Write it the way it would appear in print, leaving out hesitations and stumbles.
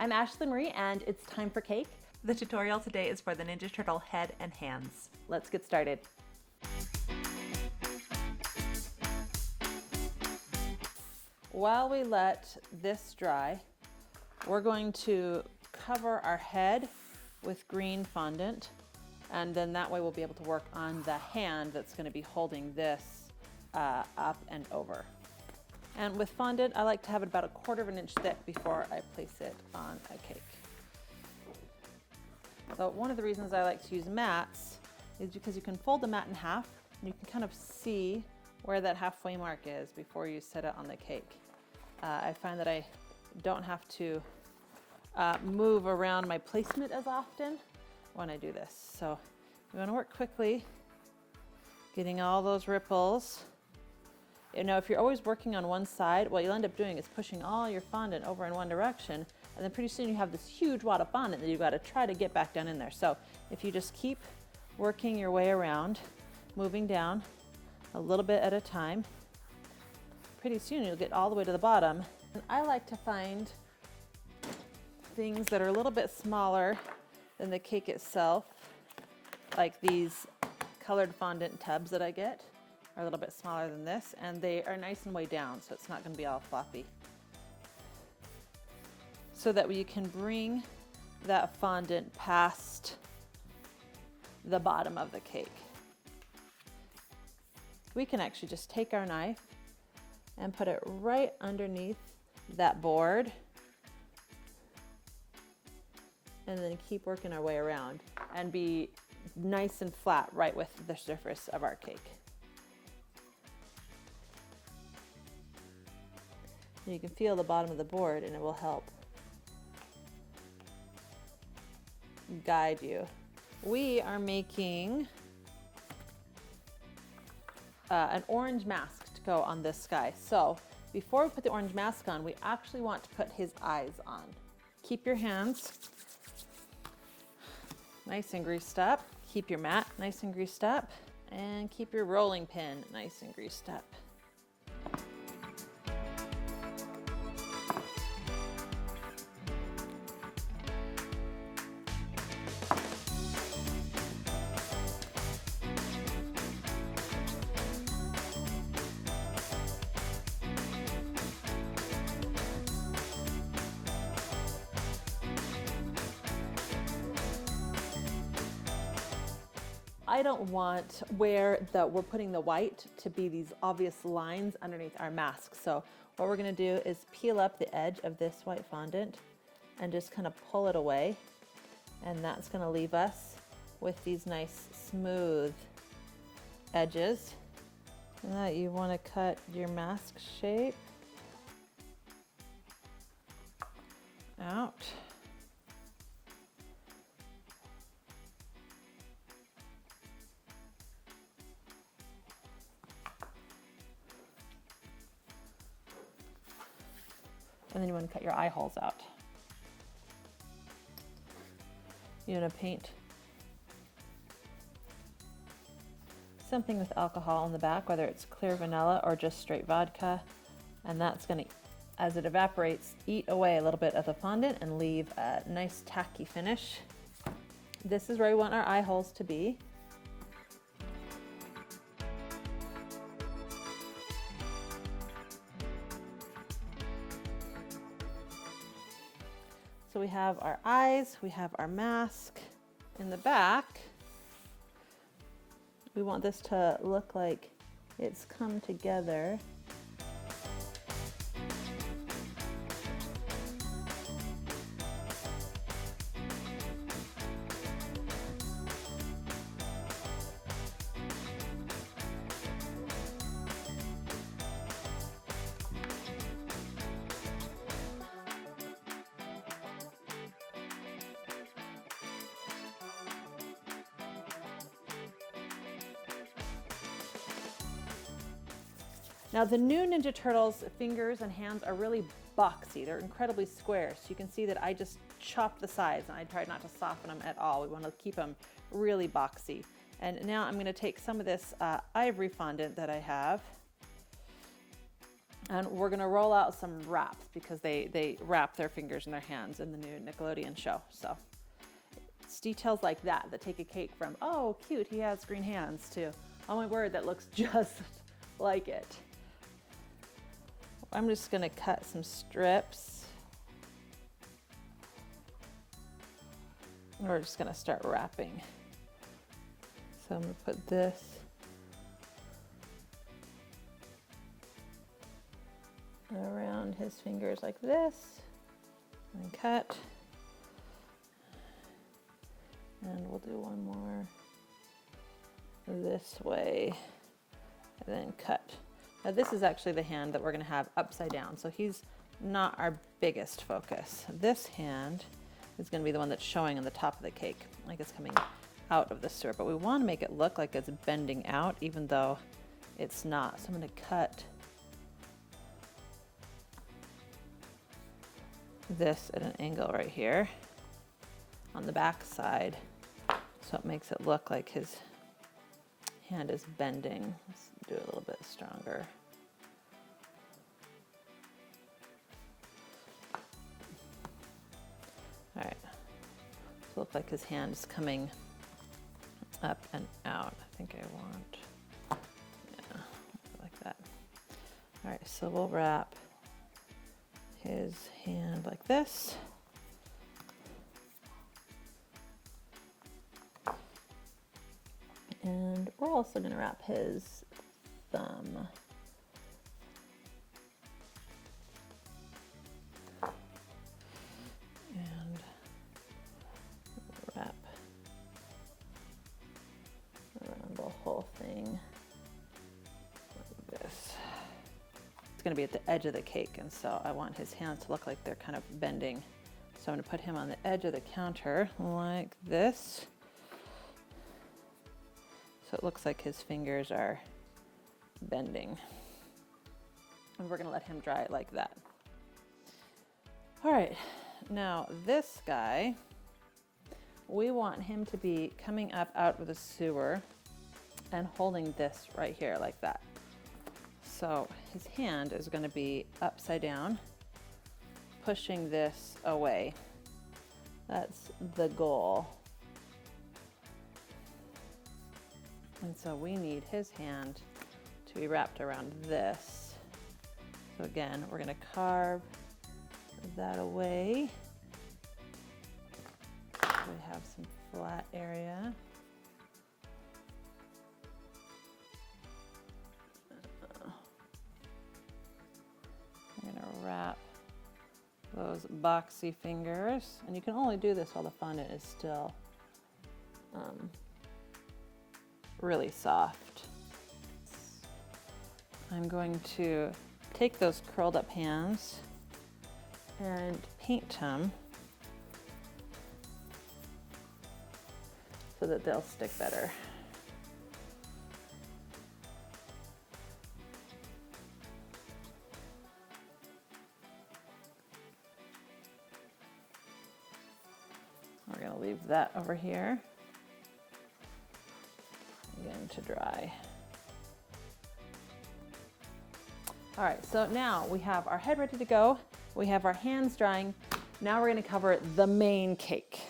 I'm ASHLEE Marie and it's time for cake. The tutorial today is for the Ninja Turtle head and hands. Let's get started. While we let this dry, we're going to cover our head with green fondant, and then that way we'll be able to work on the hand that's going to be holding this up and over. And with fondant, I like to have it about 1/4 inch thick before I place it on a cake. So one of the reasons I like to use mats is because you can fold the mat in half and you can kind of see where that halfway mark is before you set it on the cake. I find that I don't have to move around my placement as often when I do this. So you want to work quickly, getting all those ripples. You know, if you're always working on one side, what you'll end up doing is pushing all your fondant over in one direction, and then pretty soon you have this huge wad of fondant that you've got to try to get back down in there. So if you just keep working your way around, moving down a little bit at a time, pretty soon you'll get all the way to the bottom. And I like to find things that are a little bit smaller than the cake itself, like these colored fondant tubs that I get are a little bit smaller than this, and they are nice and way down, so it's not going to be all floppy. So that you can bring that fondant past the bottom of the cake. We can actually just take our knife and put it right underneath that board, and then keep working our way around and be nice and flat right with the surface of our cake. You can feel the bottom of the board and it will help guide you. We are making an orange mask to go on this guy. So before we put the orange mask on, we actually want to put his eyes on. Keep your hands nice and greased up. Keep your mat nice and greased up, and keep your rolling pin nice and greased up. I don't want where we're putting the white to be these obvious lines underneath our mask. So what we're going to do is peel up the edge of this white fondant and just kind of pull it away. And that's going to leave us with these nice smooth edges. Now you want to cut your mask shape out. And then you want to cut your eye holes out. You want to paint something with alcohol on the back, whether it's clear vanilla or just straight vodka. And that's going to, as it evaporates, eat away a little bit of the fondant and leave a nice tacky finish. This is where we want our eye holes to be. So we have our eyes, we have our mask. In the back, we want this to look like it's come together. Now the new Ninja Turtles fingers and hands are really boxy. They're incredibly square. So you can see that I just chopped the sides and I tried not to soften them at all. We want to keep them really boxy. And now I'm going to take some of this ivory fondant that I have And we're gonna roll out some wraps because they wrap their fingers in their hands in the new Nickelodeon show. So it's details like that that take a cake from, oh, cute, he has green hands, to, oh my word, that looks just like it. I'm just gonna cut some strips. We're just gonna start wrapping. So I'm gonna put this around his fingers like this, and cut. And we'll do one more this way, and then cut. Now this is actually the hand that we're gonna have upside down, so he's not our biggest focus. This hand is gonna be the one that's showing on the top of the cake, like it's coming out of the sewer, but we wanna make it look like it's bending out, even though it's not. So I'm gonna cut this at an angle right here on the back side, so it makes it look like his hand is bending. Let's do it a little bit stronger. All right, so look like his hand is coming up and out. I think I want, yeah, like that. All right, so we'll wrap his hand like this. And we're also going to wrap his thumb. And wrap around the whole thing like this. It's going to be at the edge of the cake, and so I want his hands to look like they're kind of bending. So I'm going to put him on the edge of the counter like this. So it looks like his fingers are bending. And we're gonna let him dry it like that. All right, now this guy, we want him to be coming up out of the sewer and holding this right here like that. So his hand is gonna be upside down, pushing this away. That's the goal. And so we need his hand to be wrapped around this. So again, we're gonna carve that away. So we have some flat area. I'm gonna wrap those boxy fingers. And you can only do this while the fondant is still really soft. I'm going to take those curled up hands and paint them so that they'll stick better. We're going to leave that over here. Again, to dry. All right, so now we have our head ready to go. We have our hands drying. Now we're gonna cover the main cake.